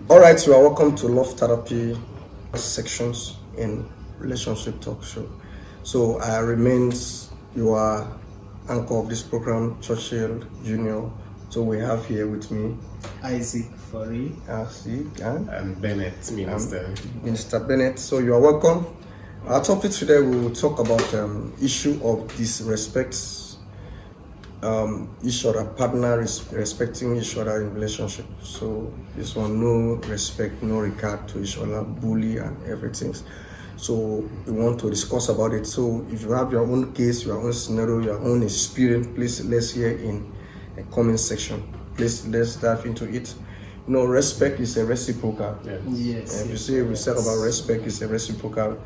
All right, you are welcome to Love Therapy sections in Relationship Talk Show. So I remain your anchor of this program, Churchill Jnr. So we have here with me Isaac Furry. And Bennett, Minister Bennett. So you are welcome. Our topic today, we will talk about issue of disrespect, each other partner respecting each other in relationship. So this one, no respect, no regard to each other, bully and everything. So we want to discuss about it. So if you have your own case, your own scenario, your own experience, please let's hear in a comment section. Please let's dive into it. You know, respect is a reciprocal. Yes. If you say we talk about respect is a reciprocal.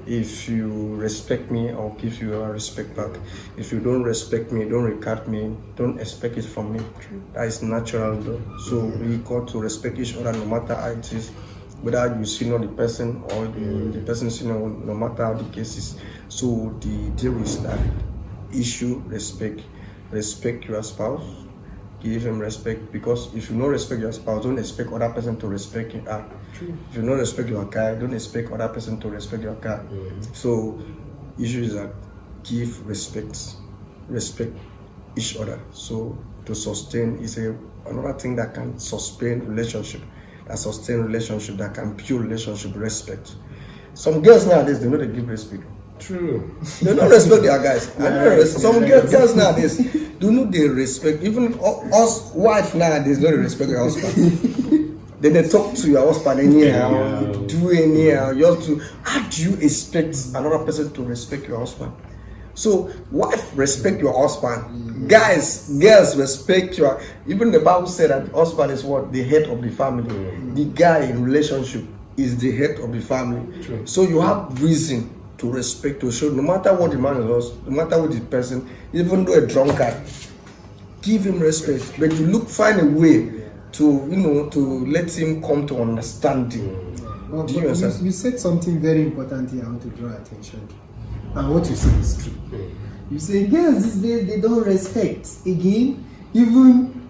If you respect me, I'll give you a respect back. If you don't respect me, don't regard me, don't expect it from me. That is natural though. So we got to respect each other no matter how it is, whether you see not the person or the person see no matter how the case is. So the deal is that issue respect. Respect your spouse. Give him respect, because if you don't respect your spouse, don't expect other person to respect you. If you don't respect your car, don't expect other person to respect your car. So issue is that give respect each other. So to sustain is another thing that can sustain relationship, that can build relationship, respect. Some girls nowadays, they know they give respect. True. They don't respect their guys. Some girls nowadays do not they respect, even us wife nowadays don't respect your husband. Then they talk to your husband anyhow, do anyhow. You have to, how do you expect another person to respect your husband? So wife respect your husband. Girls respect your, even the Bible said that the husband is what? The head of the family. The guy in relationship is the head of the family. True. So you have reason to respect, to show, no matter what the man is, no matter what the person, even though a drunkard, give him respect. But you find a way to, to let him come to understanding. Well, Do you understand? You said something very important here I want to draw attention to. And what you said is true. You say, girls these days, they don't respect. Again, even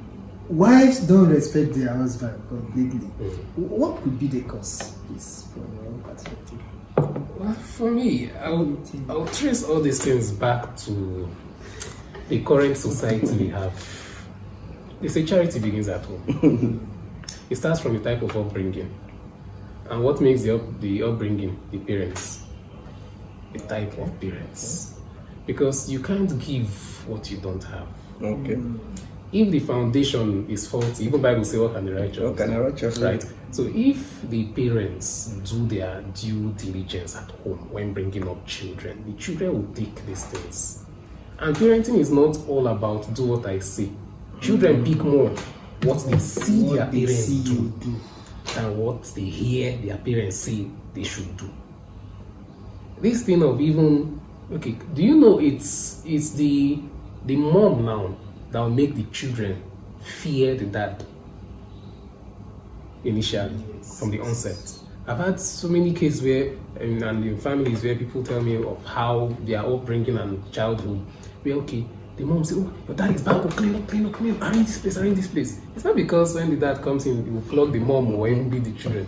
wives don't respect their husband completely. What could be the cause, please, from your own perspective? Well, for me, I'll trace all these things back to the current society we have. They say charity begins at home. It starts from the type of upbringing. And what makes the upbringing? The parents. The type of parents. Because you can't give what you don't have. Okay. If the foundation is faulty, even Bible says, what can the righteous? Right? So if the parents do their due diligence at home when bringing up children, the children will take these things. And parenting is not all about do what I say. Children pick more what they see their parents do than what they hear their parents say they should do. This thing of even, okay, do you know it's the mom now that will make the children fear the dad initially, from the onset. I've had so many cases where, and in families where people tell me of how their upbringing and childhood, where okay, the mom says, oh, your dad is back, oh, clean up, arrange this place. It's not because when the dad comes in, he will flog the mom or even beat the children.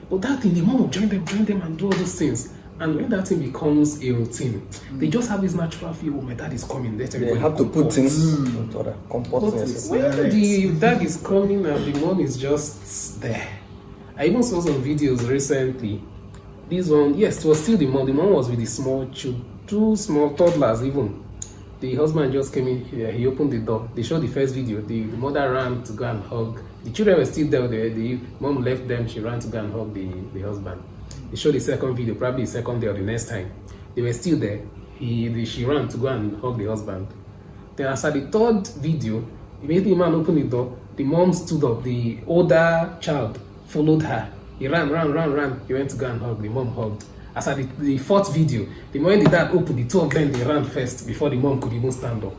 But that thing, the mom will join them and do all those things. And when that thing becomes a routine, they just have this natural feel, oh, my dad is coming. They have to put things into the comportness. When the dad is coming and the mom is just there. I even saw some videos recently. This one, yes, it was still the mom. The mom was with the small children, 2 small toddlers even. The husband just came in here, he opened the door. They showed the first video. The mother ran to go and hug. The children were still there. The mom left them, she ran to go and hug the husband. They showed the second video, probably the second day or the next time. They were still there. She ran to go and hug the husband. Then after the third video, immediately the man opened the door. The mom stood up. The older child followed her. He ran. He went to go and hug. The mom hugged. After the fourth video, the moment the dad opened, the 2 of them, they ran first before the mom could even stand up.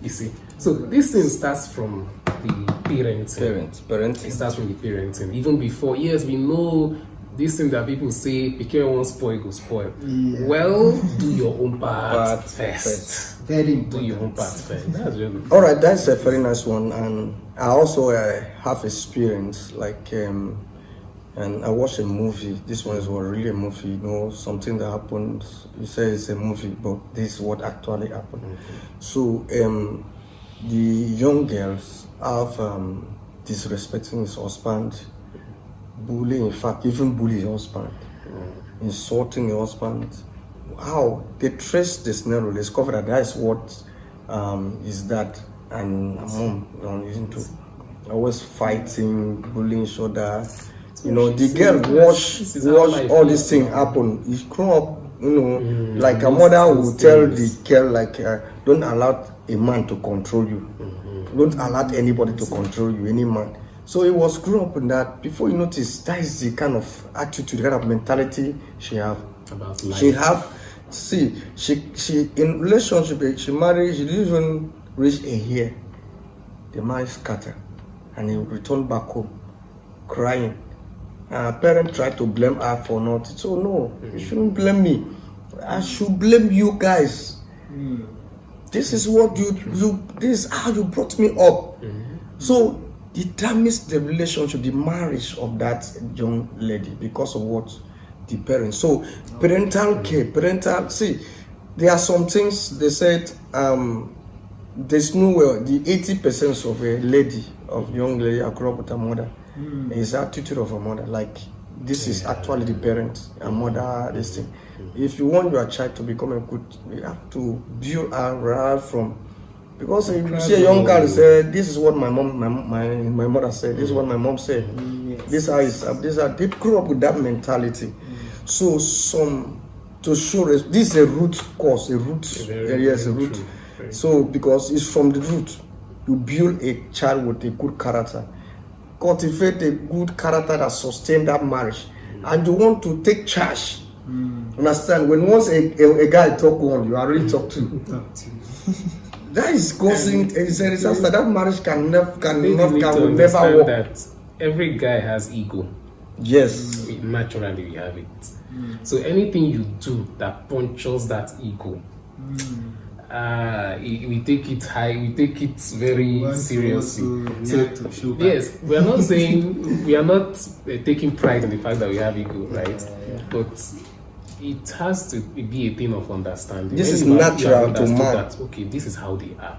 You see? So this thing starts from the parents. It starts from the parenting. Even before, yes, we know this thing that people say, "Pikin won't spoil, go spoil." Yeah. Well, do your own part first. Very important. Do your own part first. That's really all right. That's a very nice one, and I also have experience, like, and I watched a movie. This one is really a movie, something that happened. You say it's a movie, but this is what actually happened. So, the young girls have disrespecting his husband, bullying, in fact, even bully his husband, insulting the husband. How they trace the scenario, they discover that is what is that, and mom is into always fighting, bullying each other. The girl watch all these things happen. He's grown up, like a mother will tell the girl, like, don't allow a man to control you. Don't allow anybody to control you, any man. So he was grown up in that. Before you notice, that is the kind of attitude, the kind of mentality she have. About life. She in relationship, she married, she didn't even reach a year. The marriage scattered, and he returned back home, crying. Her parents tried to blame her for not. So no, you shouldn't blame me. I should blame you guys. This is what this is how you brought me up. So it damaged the relationship, the marriage of that young lady because of what the parents. So parental care, see, there are some things they said. There's no way the 80% of a lady, of young lady, I grew up with her mother, is the attitude of a mother. Like, this is actually the parent, a mother, this thing. If you want your child to become a good, you have to build her right from. Because if you see a young girl say, this is what my mother said, this is what my mom said, this is they grew up with that mentality. So to show this is a root cause, a root. So because it's from the root, you build a child with a good character, cultivate a good character that sustain that marriage, and you want to take charge. Understand? When once a guy talk one, you already talk two. That is causing a disaster. That marriage can never work. That every guy has ego. Yes. Naturally, we have it. So anything you do that punctures that ego, we take it high. We take it very seriously. So, yes, we are not saying we are not taking pride in the fact that we have ego, right? But it has to be a thing of understanding. This is natural to man. That, okay, this is how they are.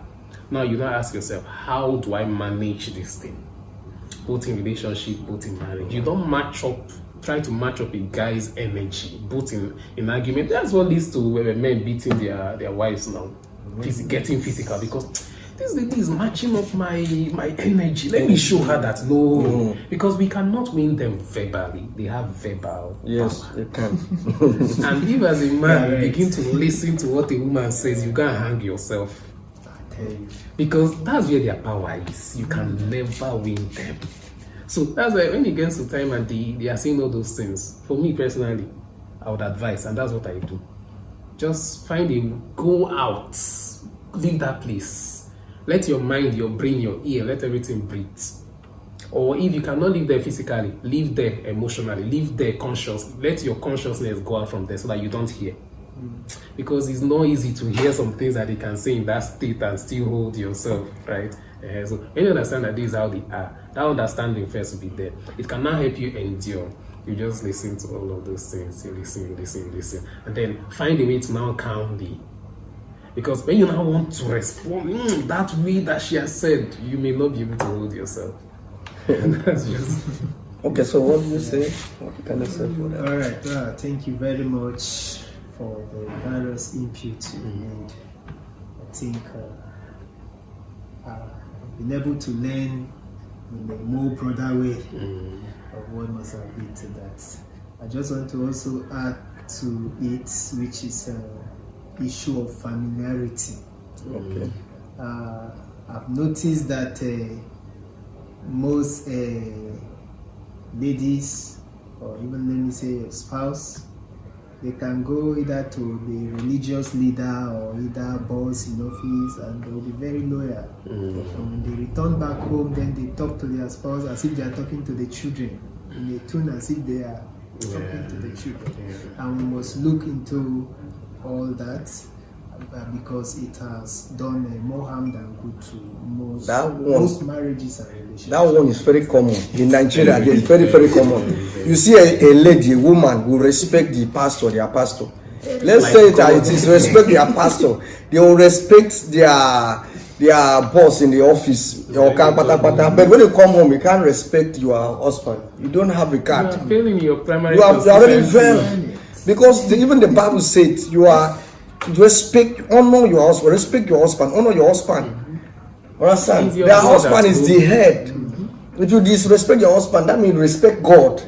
Now you now ask yourself, how do I manage this thing? Both in relationship, both in marriage. You don't try to match up a guy's energy, both in argument. That's what leads to men beating their wives now, getting physical, because this lady is matching up my energy. Let me show her that because we cannot win them verbally. They have verbal. Yes, power. they can. And if as a man begin to listen to what a woman says, you can't hang yourself. Because that's where their power is. You can never win them. So that's why when it gets to time and they are saying all those things, for me personally, I would advise, and that's what I do. Just go out, leave that place. Let your mind, your brain, your ear, let everything breathe. Or if you cannot live there physically, live there emotionally, live there consciously. Let your consciousness go out from there so that you don't hear. Because it's not easy to hear some things that they can say in that state and still hold yourself, right? So when you understand that this is how they are, that understanding first will be there. It can now help you endure. You just listen to all of those things. You listen. And then find a way to now calmly. Because when you now want to respond that way that she has said, you may not be able to hold yourself. That's just... Okay, so what do you say? What can I say for that? All right, thank you very much for the various input you made. I think I've been able to learn in a more broader way of what must have been to that. I just want to also add to it, which is issue of familiarity. Okay. I've noticed that most ladies, or even let me say a spouse, they can go either to the religious leader or either boss in office, and they will be very loyal. And when they return back home, then they talk to their spouse as if they are talking to the children, in a tone as if they are talking to the children. And we must look into all that. because it has done more harm than good to most marriages and relationships. That one is very common in Nigeria. It's very, very common. You see a lady, a woman will respect their pastor. Let's say that it is respect their pastor. They will respect their boss in the office. But when you come home, you can't respect your husband. You don't have a card. You are failing your primary. You have already failed. Because even the Bible said honor your husband, respect your husband, honor your husband. Understand? Their husband is the head. If you disrespect your husband, that means respect God.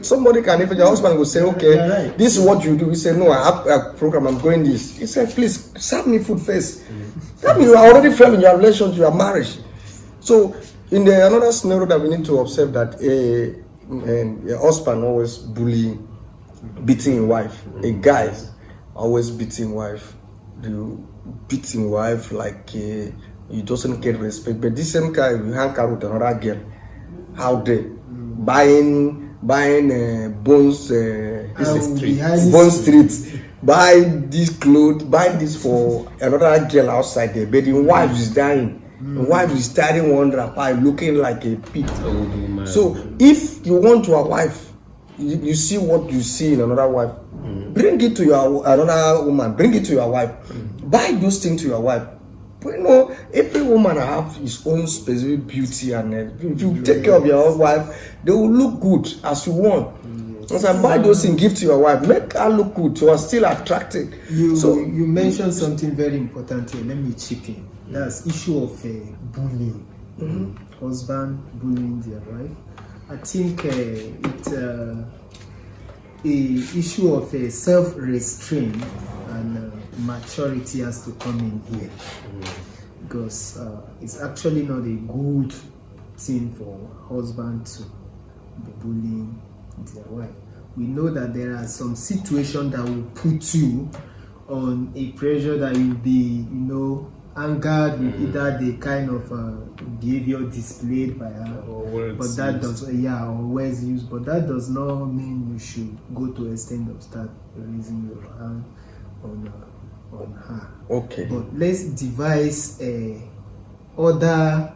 Somebody can, even your husband will say, okay, this is what you do. You say, no, I have a program, I'm going this. He said, please, serve me food first. That means you are already failing in your relationship, your marriage. So, in another scenario that we need to observe that a husband always beating his wife. A guy always beating wife. Beating wife like he doesn't get respect. But this same guy will hang out with another girl. How they buying Bone Street, buy this clothes, buy this for another girl outside there. But the wife is dying. The wife is dying wondering why, looking like a pig. So if you want your wife, you see what you see in another wife, bring it to another woman, bring it to your wife. Buy those things to your wife. But you know, every woman have his own specific beauty, and if you take care of your own wife, they will look good as you want. So buy those things, give to your wife, make her look good. You are still attracted. You mentioned something very important here. Let me chip in. That's issue of bullying. Husband bullying their wife. I think it's a issue of self-restraint and maturity has to come in here, because it's actually not a good thing for husband to be bullying their wife. We know that there are some situations that will put you on a pressure that you'll be, angered with either the kind of behavior displayed by her, or words used. But that does not mean you should go to the extent of start raising your hand on her. Okay. But let's devise other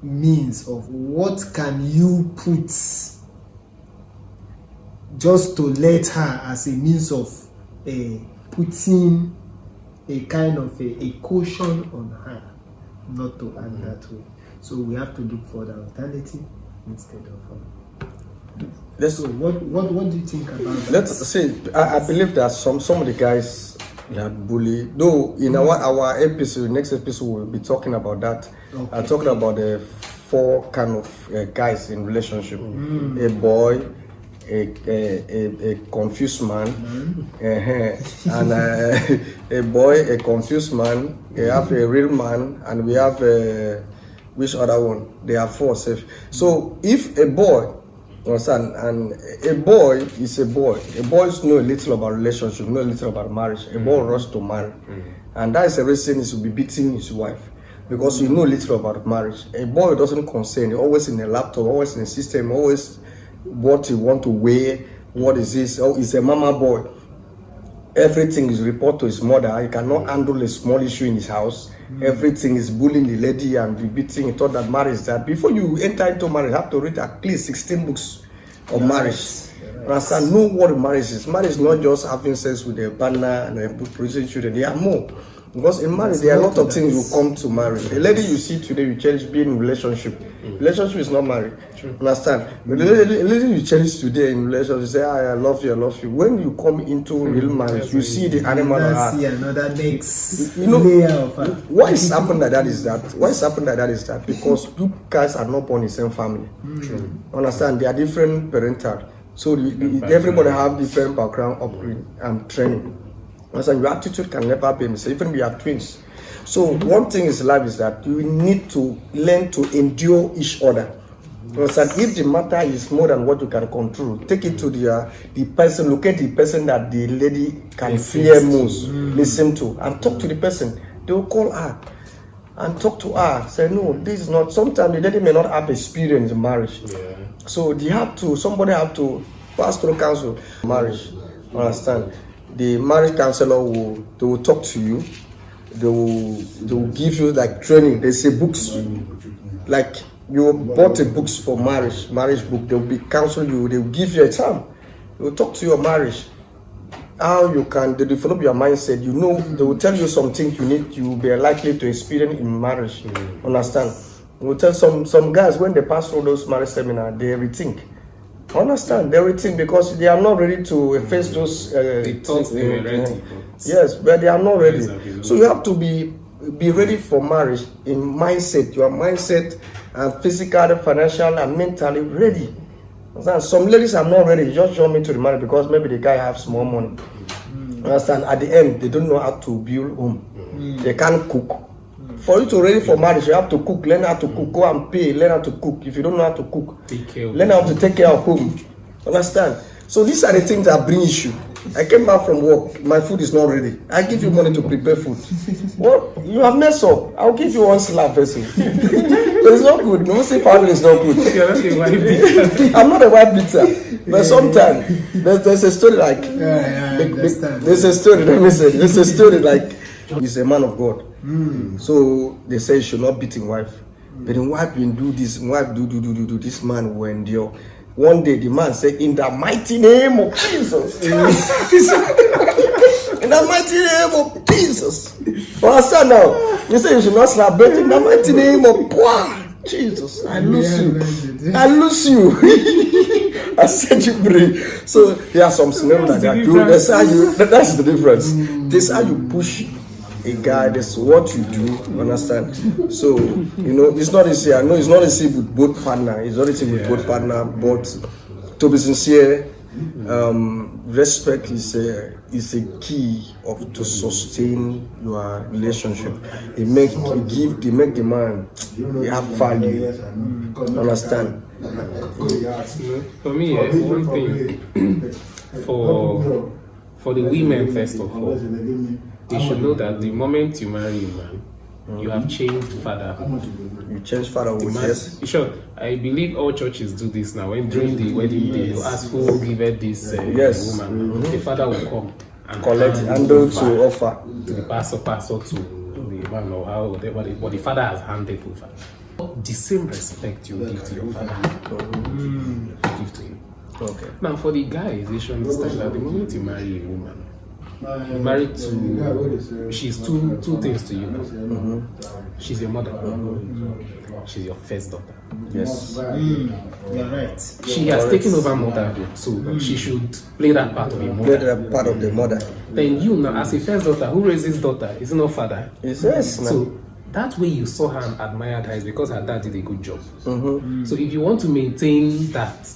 means of what can you put just to let her as a means of putting a kind of a caution on her not to act that way. So we have to look for the alternative instead of so what do you think about that? Let's say I believe that some of the guys that bully, though in our episode, next episode we'll be talking about that. Okay. I'm talking about the 4 kind of guys in relationship. A boy, a confused man, and a boy, a confused man. We have a real man, and we have which other one? They are 4 safe. So if a boy, understand, and a boy is a boy. A boy knows little about relationship, knows little about marriage. A boy runs to marry, and that is the reason he will be beating his wife, because you know little about marriage. A boy doesn't concern. He's always in a laptop, always in a system, always what he want to wear, what is this? Oh, he's a mama boy. Everything is report to his mother. He cannot handle a small issue in his house. Everything is bullying the lady and be beating. He thought that marriage is that. Before you enter into marriage, you have to read at least 16 books of marriage. Understand? Know what marriage is. Marriage is not just having sex with a partner and producing children. There are more. Because in marriage, there are a lot of things you come to marry. The lady you see today, you cherish being in relationship. Relationship is not marriage. Understand? The lady you cherish today in relationship, you say, I love you, I love you. When you come into real marriage, you see the animal. See another next layer of why is happening like that is that? Why is happening like that is that? Because you guys are not born in the same family. Understand? They are different parental. So everybody have different background, upbringing, and training. And your attitude can never be the same. Even we are twins. So one thing in life is that you need to learn to endure each other. Understand? If the matter is more than what you can control, take it to the person. Look at the person that the lady can fear most. Listen to and talk to the person. They will call her and talk to her. Say no, this is not. Sometimes the lady may not have experience in marriage. So somebody have to pass through counsel marriage. Understand? The marriage counselor will talk to you they will give you like training. They say books, like you bought a books for marriage book. They will be counseling you. They will give you a time. They will talk to your marriage, how you can develop your mindset. You know, they will tell you some things you will be likely to experience in marriage. Understand? They will tell some guys when they pass through those marriage seminars, they rethink. Understand? They rethink because they are not ready to face those. They thought they were ready. Yes, but they are not ready. So you have to be ready for marriage in mindset. Your mindset and physical, financial, and mentally ready. Understand? Some ladies are not ready. Just join me to the marriage because maybe the guy has small money. Understand? At the end, they don't know how to build home. They can't cook. For you to ready for marriage, you have to cook. Learn how to cook. Go and pay. Learn how to cook. If you don't know how to cook, learn how to take care of home. Understand? So these are the things that bring issue. I came back from work. My food is not ready. I give you money to prepare food. Well, you have messed up. I'll give you one slap vessel. It's not good. No, say family is not good. You're not a wife beater. I'm not a wife beater. But sometimes there's a story like there's a story. Let me say there's a story like he's a man of God. So they say he should not beat his wife. But the wife will do this. Wife do. This man will endure. One day the man said, "In the mighty name of Jesus." In the mighty name of Jesus. Understand now? You say you should not slap, but in the mighty name of Jesus, I lose you. I lose you. I set you free. So there are some scenarios like that. That's the difference. This is how you push a guy. That's what you do. Understand? So it's not easy. I know it's not easy with both partners. It's not easy with both partners. But to be sincere, respect is a key to sustain your relationship. They make the man have value. Understand? For me, one thing for the women first of all, you should know that the moment you marry a man, you have changed fatherhood. You change fatherhood, yes. Sure, I believe all churches do this now. When during the wedding day, you ask who gave this woman, the father will come and collect and to offer to the pastor to the man or how whatever. But the father has handed over. The same respect you give to your father, you give to him. Okay. Now for the guys, they should understand that the moment you marry a woman, you're married to, she's two things to you now. She's your mother. She's your first daughter. Yes. You're right. She has taken over motherhood, so she should play that part of the mother. Play that part of the mother. Then you now, as a first daughter, who raises daughter? Is it not father? Yes. So that way you saw her and admired her is because her dad did a good job. So if you want to maintain that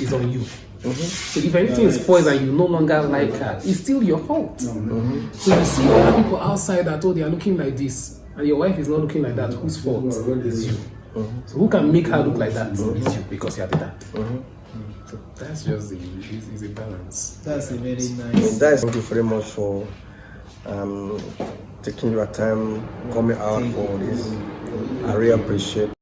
is on you. So if anything is spoiled and you no longer like her, it's still your fault. So you see other people outside that they are looking like this, and your wife is not looking like that. Whose fault is you? So who can make her look like that? Is you, because you are the dad. So that's just it's a balance. That's a very nice. Thank you very much for taking your time coming out for this. I really appreciate.